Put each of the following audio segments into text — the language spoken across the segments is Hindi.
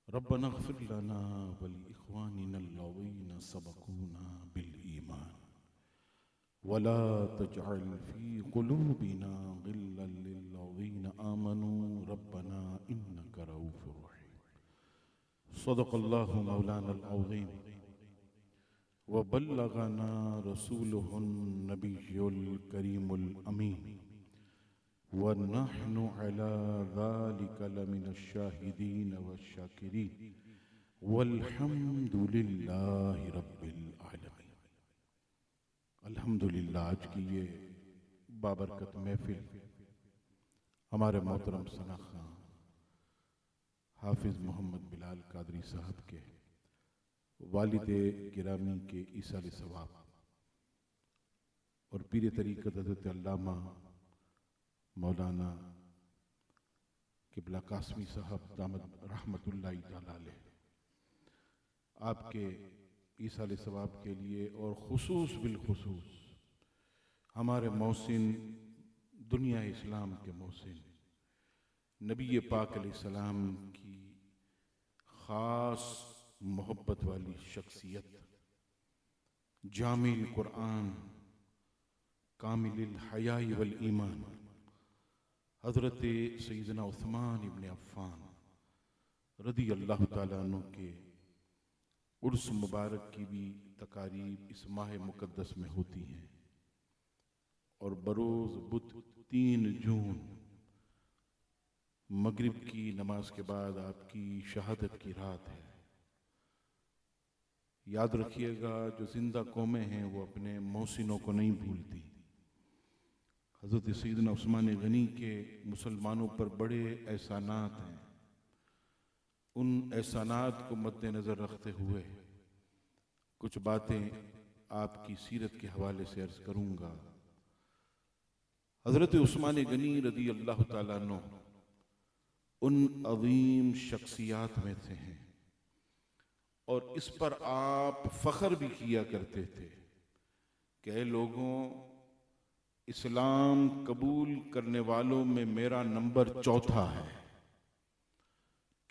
रब्बना इग़फ़िर लना व लिइख़वानिना अल्लज़ीना सबक़ूना बिल ईमान वला तजअल फ़ी क़ुलूबिना ग़िल्लन लिल्लज़ीना आमनू रब्बना इन्नका रऊफ़ुर रहीम। सदक़ल्लाहु मौलानल अज़ीम व बल्लगना रसूलुहुन नबियुल करीमुल अमीन व नहनु अला ज़ालिका लमिनश शाहिदीन वश्शाकिरीन वल्हम्दुलिल्लाहि रब्बिल आलमीन। अल्हम्दुलिल्लाह, आज की ये बाबरकत महफिल हमारे मोहतरम सना खां हाफिज मोहम्मद बिलाल कादरी साहब के वालिदे गिरामी के ईसाल सवाब और पीर तरीक़त हज़रत अल्लामा मौलाना किबला कासमी साहब दामद रहमतुल्लाहि तआला अलैह आपके ईसाल सवाब के लिए और खुसूस बिलखुसूस हमारे मोहसिन दुनिया इस्लाम के मोहसिन नबी पाक अलैहिस्सलाम की ख़ास मोहब्बत वाली शख्सियत जामिल कुरान कामिल हयाई वल ईमान हज़रत सैयदना उस्मान इब्न अफ़्फ़ान रदी अल्लाह ताला अन्हु के उर्स मुबारक की भी तकारीब इस माह मुक़द्दस में होती हैं और बरोज़ बुध 3 जून मगरिब की नमाज के बाद आपकी शहादत की रात है। याद रखिएगा, जो जिंदा कौमें हैं वो अपने मोहसिनों को नहीं भूलती। हज़रत सैयदना उस्मान गनी के मुसलमानों पर बड़े एहसानात हैं। उन एहसानात को मद्देनज़र रखते हुए कुछ बातें आपकी सीरत के हवाले से अर्ज करूँगा। हज़रत उस्मान गनी रज़ी अल्लाह ताला अन्हु उन अज़ीम शख्सियात में से हैं और इस पर आप फ़ख्र भी किया करते थे कि ऐ लोगों, इस्लाम कबूल करने वालों में मेरा नंबर 4था है।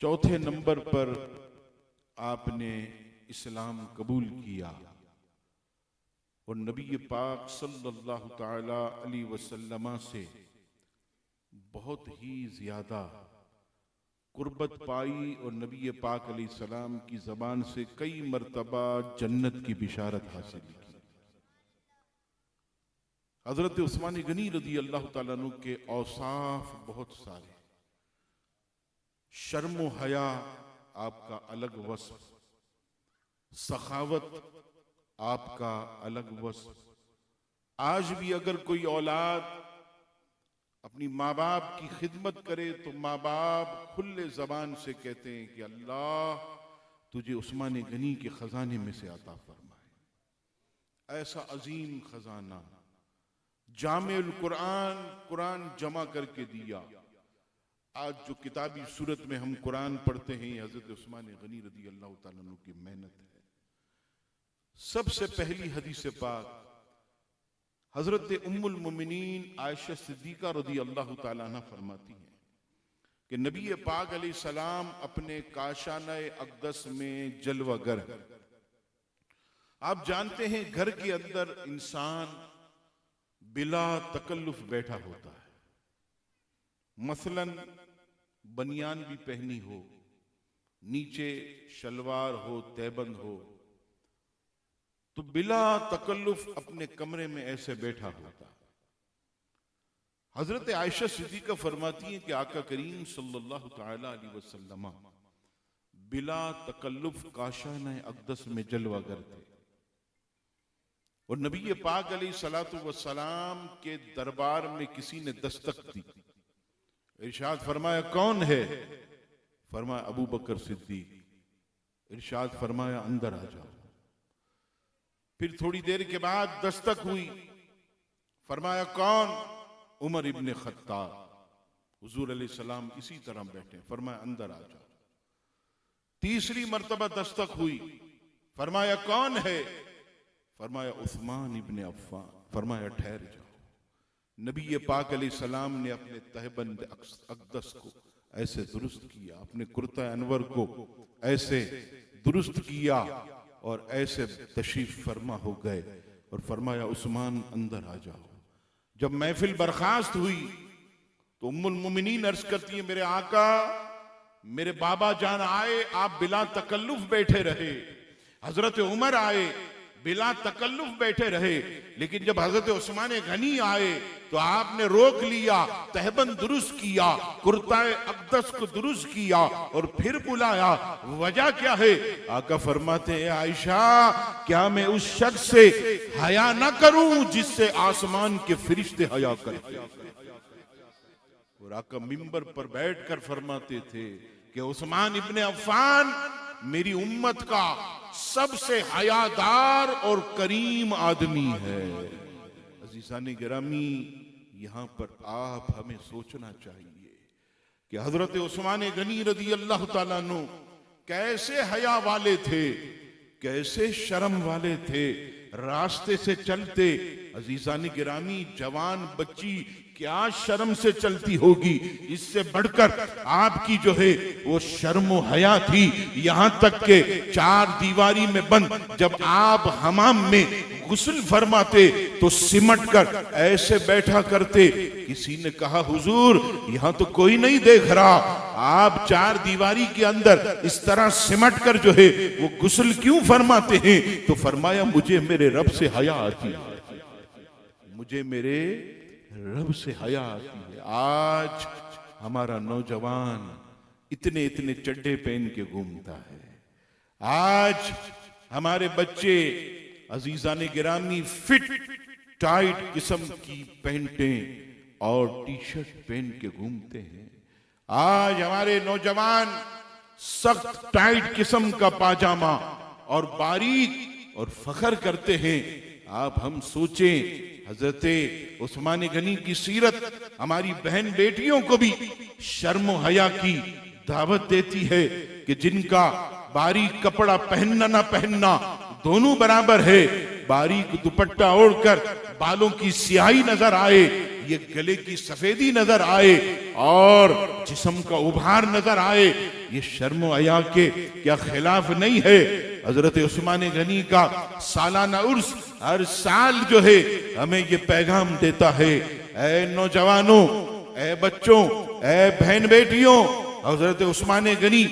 4थे नंबर पर आपने इस्लाम कबूल किया और नबी पाक सल्लल्लाहु ताला अलैहि वसल्लम से बहुत ही ज्यादा कुर्बत पाई और नबी पाक अलैहिस्सलाम की ज़बान से कई मर्तबा जन्नत की बिशारत हासिल की। हज़रत उस्मान गनी रज़ी अल्लाह ताला अन्हु के औसाफ बहुत सारे। शर्म व हया आपका अलग वस्फ, सखावत आपका अलग वस्फ। आज भी अगर कोई औलाद अपनी माँ बाप की खिदमत करे तो माँ बाप खुले जबान से कहते हैं कि अल्लाह तुझे उस्मान गनी के खजाने में से अता फरमाए। ऐसा अजीम खजाना जामिल कुरान, कुरान जमा करके दिया। आज जो किताबी सूरत में हम कुरान पढ़ते हैं, हजरत उस्मान गनी रज़ी अल्लाह ताला अन्हु की मेहनत है। सबसे पहली हदीस पाक हजरत उम्मुल मोमिनीन आयशा सिद्दीका रज़ी अल्लाह ताला अन्हा फरमाती हैं कि नबी पाक अलैहिस्सलाम अपने काशाना अक़दस में जलवागर। आप जानते हैं घर के अंदर इंसान बिला तकल्लुफ बैठा होता है। मसलन बनियान भी पहनी हो, नीचे शलवार हो, तैबंद हो, तो बिला तकल्लुफ अपने कमरे में ऐसे बैठा होता। हजरत आयशा सिद्दीका फरमाती हैं कि आका करीम सल्लल्लाहु ताला अलैहि वसल्लम बिला तकल्लुफ काशाना अक़दस में जलवागर थे और नबी पाक अलैहिस्सलातु वस्सलाम के दरबार में किसी ने दस्तक दी। इरशाद फरमाया, कौन है? फरमाया, अबू बकर सिद्दीक। इरशाद फरमाया, अंदर आ जाओ। फिर थोड़ी देर के बाद दस्तक हुई। फरमाया, कौन? उमर इब्ने खत्ताब। हुजूर अलैहिस्सलाम इसी तरह बैठे। फरमाया, अंदर आ जाओ। तीसरी मर्तबा दस्तक हुई। फरमाया, कौन है? फरमाया, उस्मान इब्ने अफ़्फ़ान। फरमाया, ठहर जाओ। नबी पाक अलैहिस्सलाम ने अपने तहबंद अक़दस को ऐसे दुरुस्त किया, अपने कुर्ता अनवर को ऐसे दुरुस्त किया और ऐसे तशरीफ फरमा हो गए और फरमाया उस्मान अंदर आ जाओ। जब महफिल बर्खास्त हुई तो उम्मुल मोमिनीन अर्ज करती है, मेरे आका मेरे बाबा जान आए, आप बिला तकल्लुफ बैठे रहे। हजरत उमर आए, बिला तकल्लुफ बैठे रहे, लेकिन जब हजरत उस्मान गनी आए तो आपने रोक लिया, तहबंद दुरुस्त किया, कुर्ताए अक़दस को दुरुस्त किया और फिर बुलाया। वजह क्या है? आका फरमाते हैं, आयशा क्या मैं उस शख्स से हया ना करूं जिससे आसमान के फरिश्ते हया करते? और आका मिंबर पर बैठकर फरमाते थे कि उस्मान इब्ने अफ़्फ़ान मेरी उम्मत का सबसे हयादार और करीम आदमी है। अज़ीज़ान गिरामी, यहां पर आप हमें सोचना चाहिए कि हजरत उस्मान गनी रज़ी अल्लाह ताला अन्हु कैसे हया वाले थे, कैसे शर्म वाले थे। रास्ते से चलते, अज़ीज़ान गिरामी, जवान बच्ची क्या शर्म से चलती होगी, इससे बढ़कर आपकी जो है वो शर्म व हया थी। यहां तक के चार दीवारी में बंद जब आप हमाम में गुस्ल फरमाते तो सिमट कर ऐसे बैठा करते। किसी ने कहा, हुजूर यहां तो कोई नहीं देख रहा, आप चार दीवारी के अंदर इस तरह सिमट कर जो है वो गुस्ल क्यों फरमाते हैं? तो फरमाया, मुझे मेरे रब से हया आती है, मुझे मेरे रब से हया आती है। आज हमारा नौजवान इतने इतने चड्डे पहन के घूमता है। आज हमारे बच्चे अजीजान गिरामी फिट टाइट किस्म की पैंटें और टी शर्ट पहन के घूमते हैं। आज हमारे नौजवान सख्त टाइट किस्म का पाजामा और बारीक और फखर करते हैं। आप हम सोचें, हजरते उस्मान गनी की सीरत हमारी बहन बेटियों को भी शर्म हया की दावत देती है कि जिनका बारीक कपड़ा पहनना ना पहनना दोनों बराबर है, बारीक दुपट्टा ओढ़कर बालों की स्याही नजर आए, ये गले की सफेदी नजर आए और जिस्म का उभार नजर आए, ये शर्म हया के क्या खिलाफ नहीं है? हजरत उस्मान गनी का सालाना उर्स हर साल जो है हमें ये पैगाम देता है, ऐ नौजवानों, ऐ बच्चों, ऐ बहन बेटियों, हजरत उस्मान गनी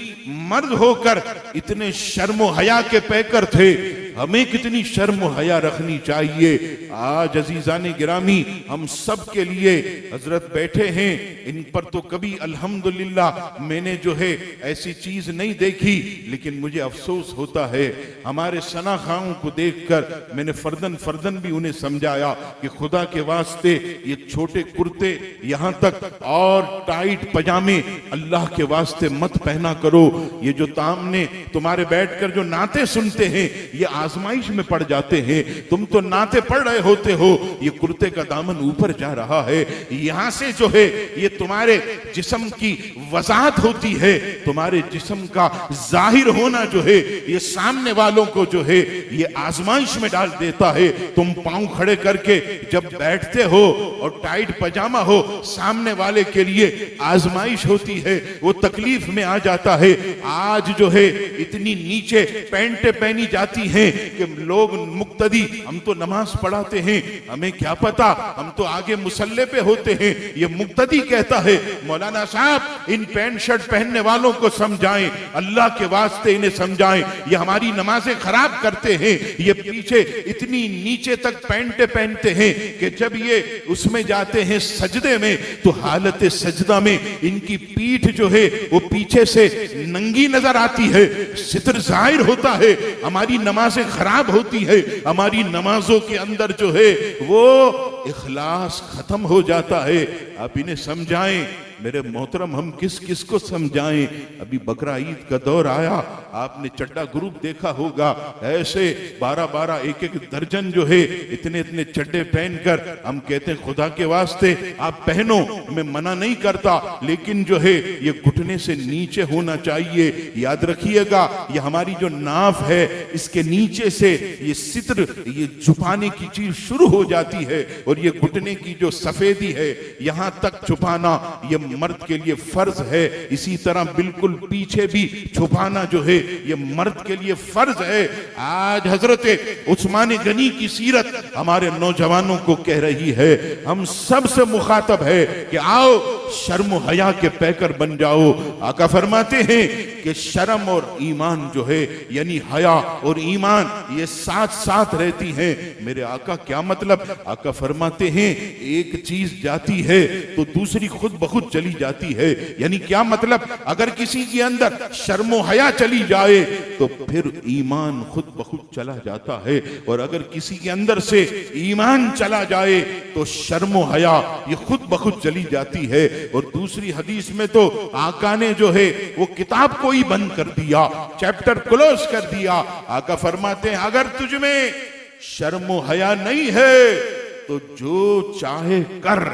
मर्द होकर इतने शर्म हया के पैकर थे, हमें कितनी शर्म हया रखनी चाहिए। आज अजीजान गिरामी, हम सब के लिए हजरत बैठे हैं, इन पर तो कभी अल्हम्दुलिल्लाह मैंने जो है ऐसी चीज नहीं देखी, लेकिन मुझे अफसोस होता है हमारे सना खाओं को देखकर। मैंने फर्दन फर्दन भी उन्हें समझाया कि खुदा के वास्ते ये छोटे कुर्ते यहाँ तक और टाइट पजामे अल्लाह के वास्ते मत पहना करो। ये जो तामने तुम्हारे बैठकर जो नाते सुनते हैं ये आजमाइश में पड़ जाते हैं। तुम तो नाते पढ़ रहे होते हो, ये कुर्ते का दामन ऊपर जा रहा है, यहां से जो है ये तुम्हारे जिस्म की वजाहत होती है, तुम्हारे जिस्म का जाहिर होना जो है ये सामने वालों को जो है ये आजमाइश में डाल देता है। तुम पांव खड़े करके जब बैठते हो और टाइट पजामा हो, सामने वाले के लिए आजमाइश होती है, वो तकलीफ में आ जाता है। आज जो है इतनी नीचे पैंटें पहनी जाती हैं कि लोग मुक्तदी, हम तो नमाज पढ़ाते हैं, हमें क्या पता, हम तो आगे मुसल्ले पे होते हैं, ये मुक्तदी कहता है। मौलाना साहब इन पैंट शर्ट पहनने वालों को समझाएं, अल्लाह के वास्ते इन्हें समझाएं, ये हमारी नमाजें खराब करते हैं। ये पीछे इतनी नीचे तक पैंटें पहनते हैं कि जब ये उसमें जाते हैं सजदे में तो हालत सजदा में इनकी पीठ जो है वो पीछे से नंगी नजर आती है, सितर जाहिर होता है, हमारी नमाजें खराब होती है, हमारी नमाजों के अंदर जो है वो इखलास खत्म हो जाता है। आप इन्हें समझाएं। मेरे मोहतरम, हम किस किस को समझाएं? अभी बकरा ईद का दौर आया, आपने चड्डा ग्रुप देखा होगा, ऐसे 12-12 एक-एक दर्जन जो है इतने इतने चड्डे पहनकर हम कहते हैं खुदा के वास्ते आप पहनो, मैं मना नहीं करता, लेकिन जो है ये घुटने से नीचे होना चाहिए। याद रखिएगा, ये हमारी जो नाफ है इसके नीचे से ये सित्र, ये छुपाने की चीज शुरू हो जाती है और ये घुटने की जो सफेदी है यहां तक छुपाना ये मर्द के लिए फर्ज है। इसी तरह बिल्कुल पीछे भी छुपाना जो है ये मर्द के लिए फर्ज है। आज हजरत उस्मान गनी की सीरत हमारे नौजवानों को कह रही है, हम सब से मुखातब है कि आओ शर्म हया के पैकर बन जाओ। आका फरमाते हैं कि शर्म और ईमान जो है यानी हया और ईमान ये साथ साथ रहती हैं। मेरे आका क्या मतलब? आका फरमाते हैं एक चीज जाती है तो दूसरी खुद ब खुद चली जाती है। यानी क्या मतलब? अगर किसी के अंदर शर्म हया चली जाए तो फिर ईमान खुद ब खुद चला जाता है, और अगर किसी के अंदर से ईमान चला जाए तो शर्म हया ये खुद ब खुद चली जाती है। और दूसरी हदीस में तो आका ने जो है वो किताब को ही बंद कर दिया, चैप्टर क्लोज कर दिया। आका फरमाते हैं अगर तुझ में शर्म हया नहीं है तो जो चाहे कर।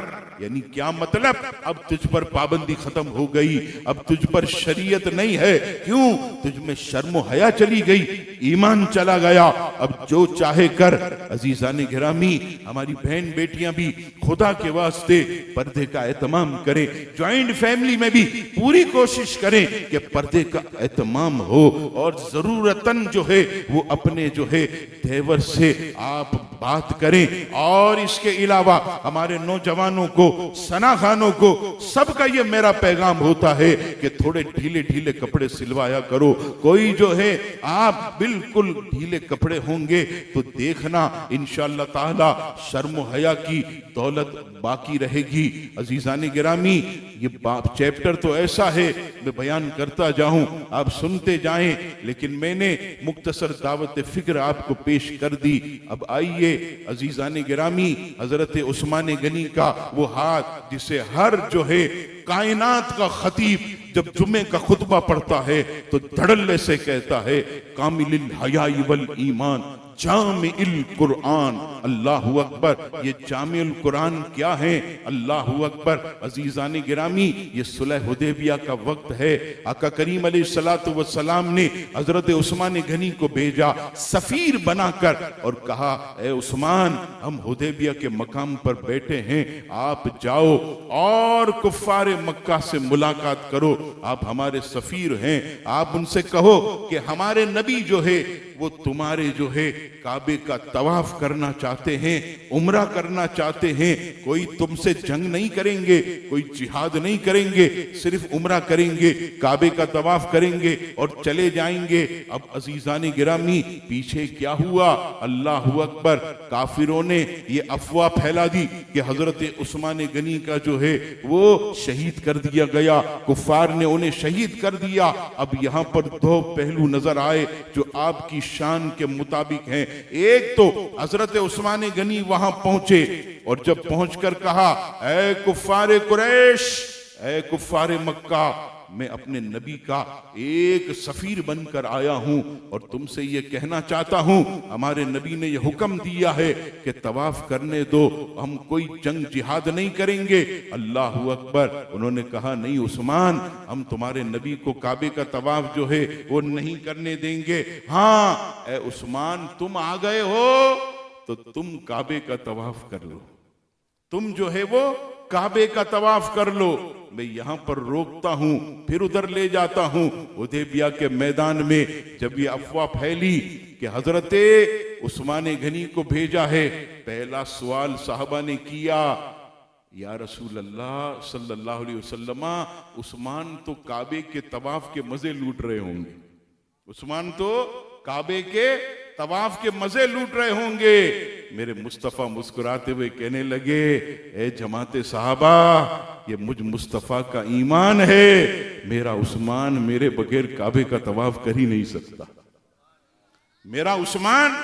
यानी क्या मतलब? अब तुझ पर पाबंदी खत्म हो गई, अब तुझ पर शरीयत नहीं है। क्यों? तुझ में शर्म हया चली गई, ईमान चला गया, अब जो चाहे कर। अजीजान गिरामी, हमारी बहन बेटियां भी खुदा के वास्ते पर्दे का एहतमाम करें। ज्वाइंट फैमिली में भी पूरी कोशिश करें कि पर्दे का एहतमाम हो, और जरूरतन जो है वो अपने जो है देवर से आप बात करें। और इसके अलावा हमारे नौजवानों को, सना खानों को, सबका ये मेरा पैगाम होता है कि थोड़े ढीले ढीले कपड़े सिलवाया करो। कोई जो है आप बिल्कुल ढीले कपड़े होंगे तो देखना इंशाअल्लाह ताला शर्म हया की दौलत बाकी रहेगी। अजीजान गिरामी, ये चैप्टर तो ऐसा है मैं बयान करता जाऊं, आप सुनते जाएं, लेकिन मैंने मुख्तसर दावत फिक्र आपको पेश कर दी। अब आइए अजीजान गिरामी, हजरत उस्मान गनी का वो हाथ जिसे हर जो है कायनात का खतीब जब जुम्मे का खुतबा पढ़ता है तो धड़ल्ले से कहता है कामिलिल हयाई वल ईमान जामिल कुरान। अल्लाहु अकबर। ये जामिल कुरान क्या है? अल्लाहु अकबर। अजीजान गिरामी, ये सुलह हुदैबिया का वक्त है। आका करीम अलैहिस्सलातु वस्सलाम ने हजरत उस्मान गनी को भेजा सफीर बनाकर और कहा, ए उस्मान, हम हुदैबिया के मकाम पर बैठे हैं, आप जाओ और कुफ्फारे मक्का से मुलाकात करो, आप हमारे सफीर हैं। आप उनसे कहो कि हमारे नबी जो है वो तुम्हारे जो है काबे का तवाफ करना चाहते हैं, उम्रा करना चाहते हैं। कोई तुमसे जंग नहीं करेंगे, कोई जिहाद नहीं करेंगे, सिर्फ उम्रा करेंगे, काबे का तवाफ करेंगे और चले जाएंगे। अब अजीजान गिरामी, पीछे क्या हुआ? अल्लाहु अकबर। काफिरों ने ये अफवाह फैला दी कि हजरत उस्मान गनी का जो है वो शहीद कर दिया गया, कुफ्फार ने उन्हें शहीद कर दिया। अब यहाँ पर दो पहलू नजर आए जो आपकी शान के मुताबिक हैं। एक तो हजरत उस्मान गनी वहां पहुंचे और जब पहुंचकर कहा, ऐ कुफ्फारे कुरैश, ऐ कुफ्फारे मक्का, मैं अपने नबी का एक सफीर बनकर आया हूं और तुमसे ये कहना चाहता हूं, हमारे नबी ने ये हुक्म दिया है कि तवाफ करने दो, हम कोई जंग जिहाद नहीं करेंगे। अल्लाहु अकबर। उन्होंने कहा, नहीं उस्मान, हम तुम्हारे नबी को काबे का तवाफ जो है वो नहीं करने देंगे। हाँ ए उस्मान, तुम आ गए हो तो तुम काबे का तवाफ कर लो, तुम जो है वो काबे का तवाफ कर लो, मैं यहां पर रोकता हूं, फिर उधर ले जाता हूं। हुदैबिया के मैदान में जब ये अफवाह फैली कि हजरत उस्मान गनी को भेजा है, पहला सवाल साहबा ने किया, या रसूल अल्लाह सल्लल्लाहु अलैहि वसल्लम, उस्मान तो काबे के तवाफ के मजे लूट रहे होंगे, उस्मान तो काबे के तवाफ के मजे लूट रहे होंगे। मेरे मुस्तफा मुस्कुराते हुए कहने लगे, ए जमाते साहबा, ये मुझ मुस्तफा का ईमान है, मेरा उस्मान मेरे बगैर काबे का तवाफ कर ही नहीं सकता, मेरा उस्मान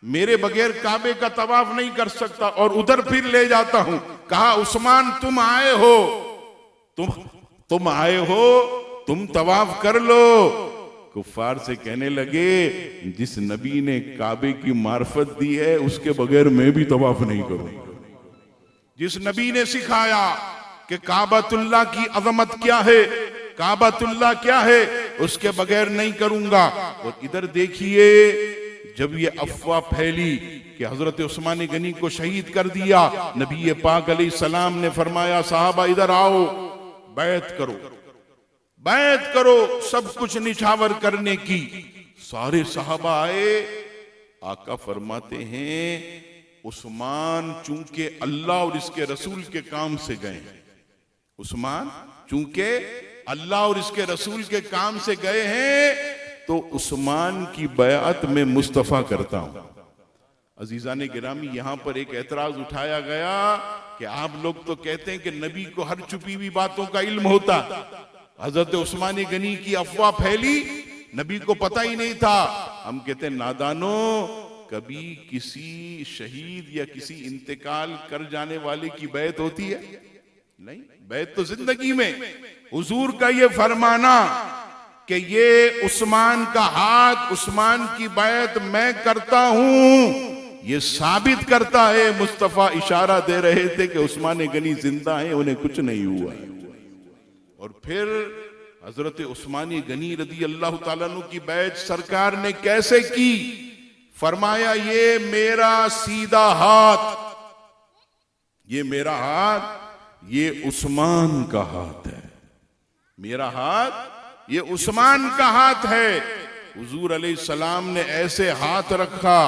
मेरे बगैर काबे का तवाफ नहीं कर सकता। और उधर फिर ले जाता हूं, कहा उस्मान तुम आए हो, तुम आए हो, तुम तवाफ कर लो। कुफ्फार से कहने लगे, जिस नबी ने काबे की मार्फत दी है उसके बगैर मैं भी तवाफ नहीं करूंगा। जिस नबी ने सिखाया कि काबतुल्लाह की अजमत क्या है, काबतुल्लाह क्या है, उसके बगैर नहीं करूंगा। और इधर देखिए जब ये अफवाह फैली कि हजरत उस्मान गनी को शहीद कर दिया, नबी पाक अलैहिस्सलाम ने फरमाया साहबा इधर आओ, बैत करो, बैत करो, सब कुछ निछावर करने की। सारे साहबा आए। आका फरमाते हैं उस्मान चूंकि अल्लाह और इसके रसूल के काम से गए, उस्मान चूंकि अल्लाह और इसके रसूल के काम से गए हैं, तो उस्मान की बयात में मुस्तफा करता हूं। अजीजान गिरामी, यहां पर एक एतराज उठाया गया कि आप लोग तो कहते हैं कि नबी को हर छुपी हुई बातों का इल्म होता। हजरत उस्मान गनी की अफवाह फैली, नबी को पता ही नहीं था। हम कहते हैं नादानो, कभी किसी शहीद या किसी इंतकाल कर जाने वाले की बैत होती है? नहीं, बैत तो जिंदगी में। हुजूर का ये फरमाना कि ये उस्मान का हाथ, उस्मान की बैत मैं करता हूं, ये साबित करता है मुस्तफा इशारा दे रहे थे कि उस्मान गनी जिंदा है, उन्हें कुछ नहीं हुआ। और फिर हजरत उस्मान गनी रदी अल्लाह ताला अन्हु की बैत सरकार ने कैसे की? फरमाया ये मेरा सीधा हाथ, ये मेरा हाथ, ये उस्मान का हाथ है। मेरा हाथ ये उस्मान का हाथ है। हुजूर अलैहिस्सलाम ने ऐसे हाथ रखा,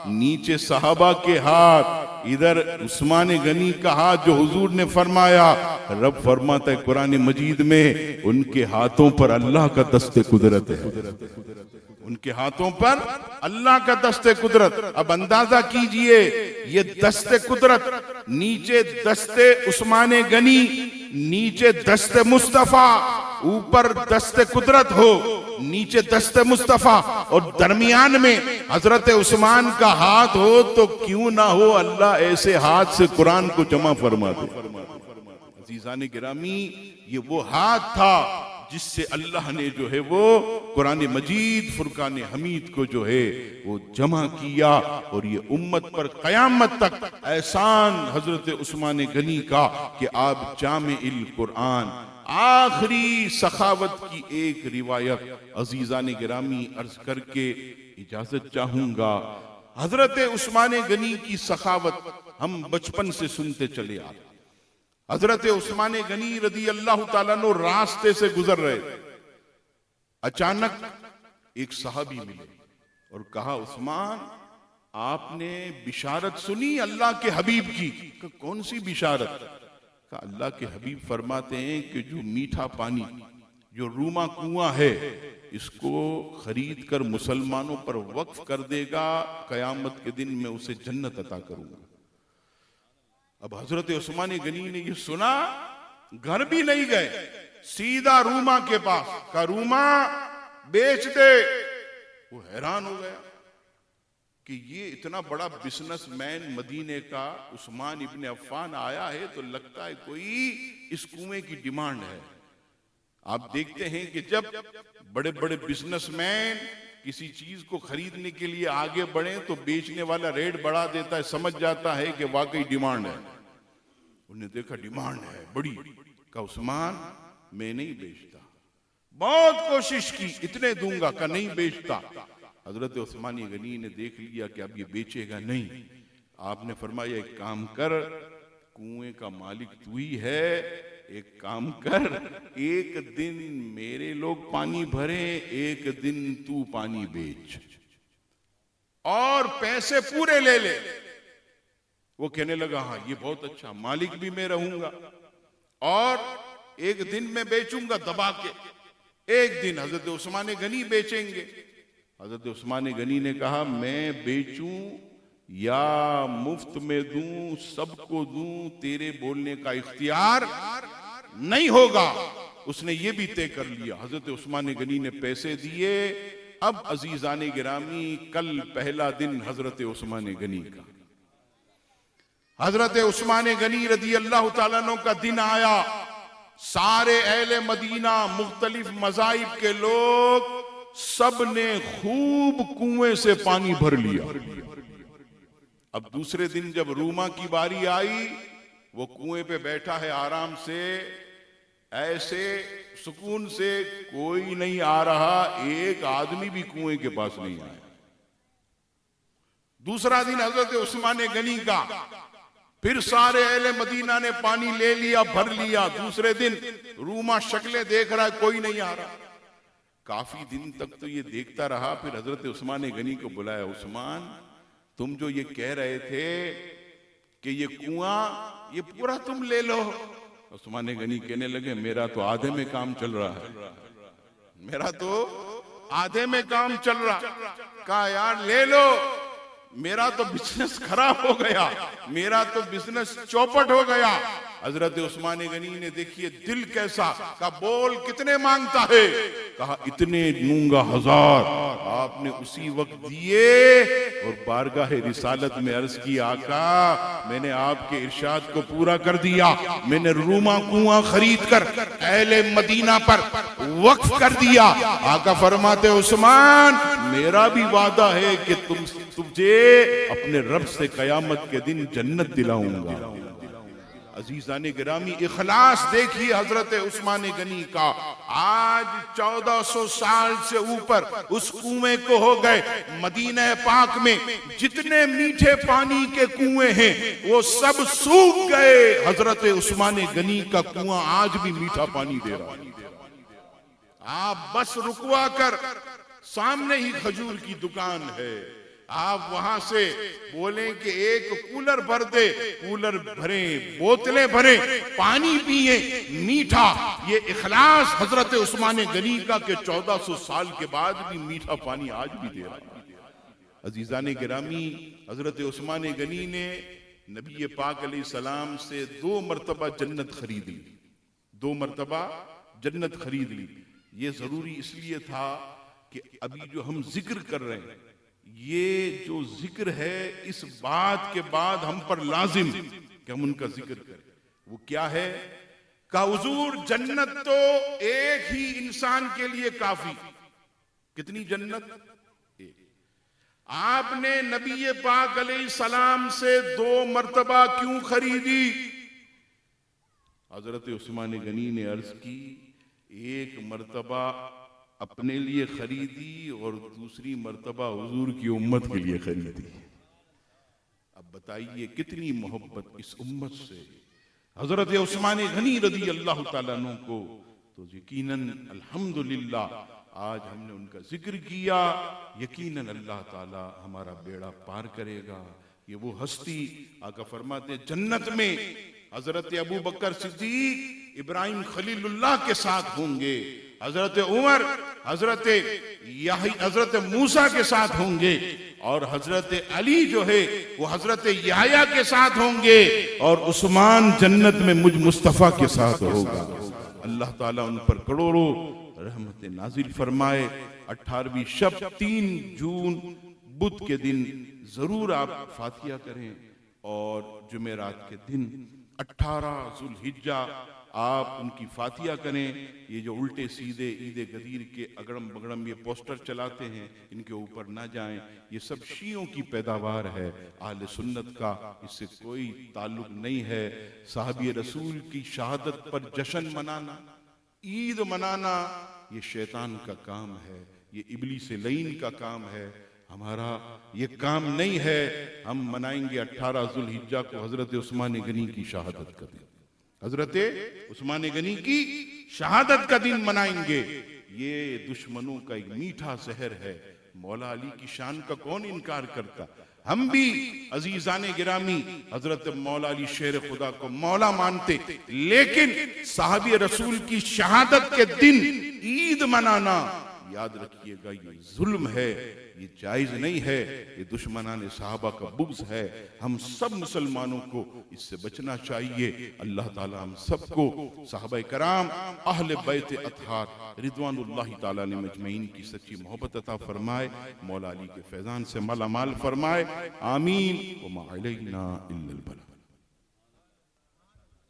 नीचे सहाबा के हाथ, इधर उस्मान गनी का हाथ, जो हुजूर ने फरमाया। रब फरमाता है कुरान मजीद में, उनके हाथों पर अल्लाह का दस्ते कुदरत है, उनके हाथों पर अल्लाह का दस्ते कुदरत। अब अंदाजा कीजिए, ये दस्ते कुदरत, नीचे दस्ते उस्मान गनी, नीचे दस्ते मुस्तफा, ऊपर दस्ते कुदरत हो, नीचे दस्ते मुस्तफा, और दरमियान में हजरत उस्मान का हाथ हो, तो क्यों ना हो अल्लाह ऐसे हाथ से कुरान को जमा फरमा दे। अजीजान गिरामी, ये वो हाथ था जिससे अल्लाह ने जो है वो कुरान मजीद फुरकान हमीद को जो है वो जमा किया। और ये उम्मत पर कयामत तक एहसान हजरत उस्मान गनी का कि आप जामिउल कुरान। आखिरी सखावत की एक रिवायत अजीजान गिरामी अर्ज करके इजाजत चाहूंगा। हजरत उस्मान गनी की सखावत हम बचपन से सुनते चले आ रहे। हजरत उस्मान गनी रदी अल्लाह ताला अन्हु रास्ते से गुजर रहे, अचानक एक सहाबी मिले और कहा उस्मान, आपने बिशारत सुनी अल्लाह के हबीब की? कौन सी बिशारत? कहा अल्लाह के हबीब फरमाते हैं कि जो मीठा पानी, जो रूमा कुआं है, इसको खरीद कर मुसलमानों पर वक्फ कर देगा, कयामत के दिन मैं उसे जन्नत अता करूंगा। अब हजरत उस्मान गनी ने ये सुना, घर भी नहीं गए, सीधा रूमा के पास का, रूमा बेच दे। वो हैरान हो गया कि ये इतना बड़ा बिजनेसमैन मदीने का उस्मान इब्ने अफ्फान आया है, तो लगता है कोई इस कुएं की डिमांड है। आप देखते हैं कि जब बड़े बड़े बिजनेसमैन किसी चीज को खरीदने के लिए आगे बढ़े तो बेचने वाला रेट बढ़ा देता है, समझ जाता है कि वाकई डिमांड है। उन्हें देखा डिमांड है बड़ी, का उस्मान मैं नहीं बेचता, बहुत कोशिश की, इतने दूंगा, का नहीं बेचता। हजरत उस्मान गनी ने देख लिया कि अब ये बेचेगा नहीं। आपने फरमाया एक काम कर, कुएं का मालिक तू ही है, एक काम कर, एक दिन मेरे लोग पानी भरे, एक दिन तू पानी बेच और पैसे पूरे ले ले। वो कहने लगा हाँ ये बहुत अच्छा, मालिक भी मैं रहूंगा और एक दिन में बेचूंगा दबा के, एक दिन हजरत उस्मान गनी बेचेंगे। हजरत उस्मान गनी ने कहा मैं बेचूं या मुफ्त में दूं, सबको दूं, तेरे बोलने का इख्तियार नहीं होगा। उसने ये भी तय कर लिया। हजरत उस्मान गनी ने पैसे दिए। अब अजीजान गिरामी, कल पहला दिन हजरत उस्मान गनी का, हजरत उस्मान गनी रदी अल्लाह ताला अन्हु का दिन आया। सारे अहले मदीना, मुख्तलिफ मज़ाहिब के लोग, सब ने खूब कुएं से पानी भर लिया। अब दूसरे दिन जब रूमा की बारी आई, वो कुएं पे बैठा है आराम से, ऐसे सुकून से, कोई नहीं आ रहा, एक आदमी भी कुएं के पास नहीं आया। दूसरा दिन हजरत उस्मान गनी का, फिर सारे अहले मदीना ने पानी ले लिया, भर लिया। दूसरे दिन रूमा शक्लें देख रहा है, कोई नहीं आ रहा। काफी दिन तक तो ये देखता रहा। फिर हजरत उस्मान गनी को बुलाया, उस्मान तुम जो ये कह रहे थे कि ये कुआं ये पूरा तुम ले लो। उस्मान गनी कहने लगे मेरा तो आधे में काम चल रहा है, मेरा तो आधे में काम चल रहा। कहा यार ले लो, मेरा तो बिजनेस खराब हो गया, मेरा तो बिजनेस चौपट हो गया। हजरत उस्मान गनी ने देखिए दिल कैसा, कहा बोल कितने मांगता है? कहा इतने दूंगा 1000। आपने उसी वक्त दिए और बारगाह रिसालत में अर्ज की, आका मैंने आपके इरशाद को पूरा कर दिया, मैंने रूमा कुआं खरीद कर अहले मदीना पर वक्फ कर दिया। आका फरमाते उस्मान मेरा भी वादा है कि तुझे अपने रब से कयामत के दिन जन्नत दिलाऊंगा। अजीजाने गिरामी, इखलास देखिए हजरत उस्मान गनी का। आज 1400 साल से ऊपर उस कुएं को हो गए। मदीना पाक में जितने मीठे पानी के कुएं हैं वो सब सूख गए। हजरत उस्मान गनी का कुआं आज भी मीठा पानी दे रहा है। आप बस रुकवा कर, सामने ही खजूर की दुकान है, आप वहां से बोलें कि एक कूलर भर दे, कूलर भरे, बोतलें भरे, पानी पिए मीठा। ये इखलास हजरत उस्मान गनी का के 1400 साल के बाद भी मीठा पानी आज भी दे रहा है। अजीजाने गिरामी, हजरत उस्मान गनी ने नबी पाक अलैहिस्सलाम से 2 मरतबा जन्नत खरीद ली, 2 मरतबा जन्नत खरीद ली। ये जरूरी इसलिए था कि अभी जो हम जिक्र कर रहे हैं, ये जो जिक्र है इस बात के बाद हम पर लाजिम कि हम उनका जिक्र करें। वो क्या है? का हुजूर जन्नत तो एक ही इंसान के लिए काफी। कितनी जन्नत? एक। आपने नबी पाक अलैहिस्सलाम से 2 मरतबा क्यों खरीदी? हजरत उस्मान गनी ने अर्ज की, एक मरतबा अपने लिए खरीदी और दूसरी मर्तबा हुजूर की उम्मत के लिए खरीदी। अब बताइए कितनी मोहब्बत इस उम्मत से हजरत उस्मान गनी रज़ी अल्लाह ताला अन्हु को। तो यकीनन अल्हम्दुलिल्लाह आज हमने उनका जिक्र किया, यकीनन अल्लाह ताला हमारा बेड़ा पार करेगा। ये वो हस्ती, आका फरमाते जन्नत में हजरत अबू बकर सिद्दीक इब्राहिम खलीलुल्लाह के साथ होंगे, हजरत उमर हजरत मूसा के साथ होंगे, और हजरत अली जो है वो हजरत याह्या के साथ होंगे, और उस्मान जन्नत में मुझ मुस्तफा के साथ होगा। अल्लाह ताला उन पर करोड़ों रहमत नाजिल फरमाए। 18वीं शब 3 जून बुध के दिन जरूर आप फातिहा करें, और जुमेरात के दिन 18 जुल्हिज्जा आप उनकी फातिहा करें। ये जो उल्टे सीधे ईद गदीर के अगड़म बगड़म ये पोस्टर चलाते हैं, इनके ऊपर ना जाएं। ये सब शियों की पैदावार है, आले सुन्नत का इससे कोई ताल्लुक नहीं है। साहबी रसूल की शहादत पर जश्न मनाना, ईद मनाना, ये शैतान का काम है, ये इब्लीस लईन का काम है। हमारा ये काम नहीं है। हम मनाएंगे 18 जुल्हिज्जा को हजरत उस्मान गनी की शहादत का दिन, हजरत उस्मान गनी की शहादत का दिन मनाएंगे। ये दुश्मनों का एक मीठा जहर है। मौला अली की शान का कौन इनकार करता? हम भी अजीजाने गिरामी हजरत मौला अली शेर खुदा को मौला मानते, लेकिन साहबी रसूल की शहादत के दिन ईद मनाना, याद रखिएगा, ये जुल्म है, ये जायज नहीं है, ये दुश्मनाने साहबा का बुग़्ज़ है। हम सब मुसलमानों को इससे बचना चाहिए। अल्लाह ताला हम सबको साहबा कराम अहले बैत अतहार रिदवानुल्लाहि ताला ने मजमईन की सच्ची मोहब्बत अता फरमाए, मौला अली के फैज़ान से माला माल फरमाए। आमीन। व मा अलैना इल्लल बलाग।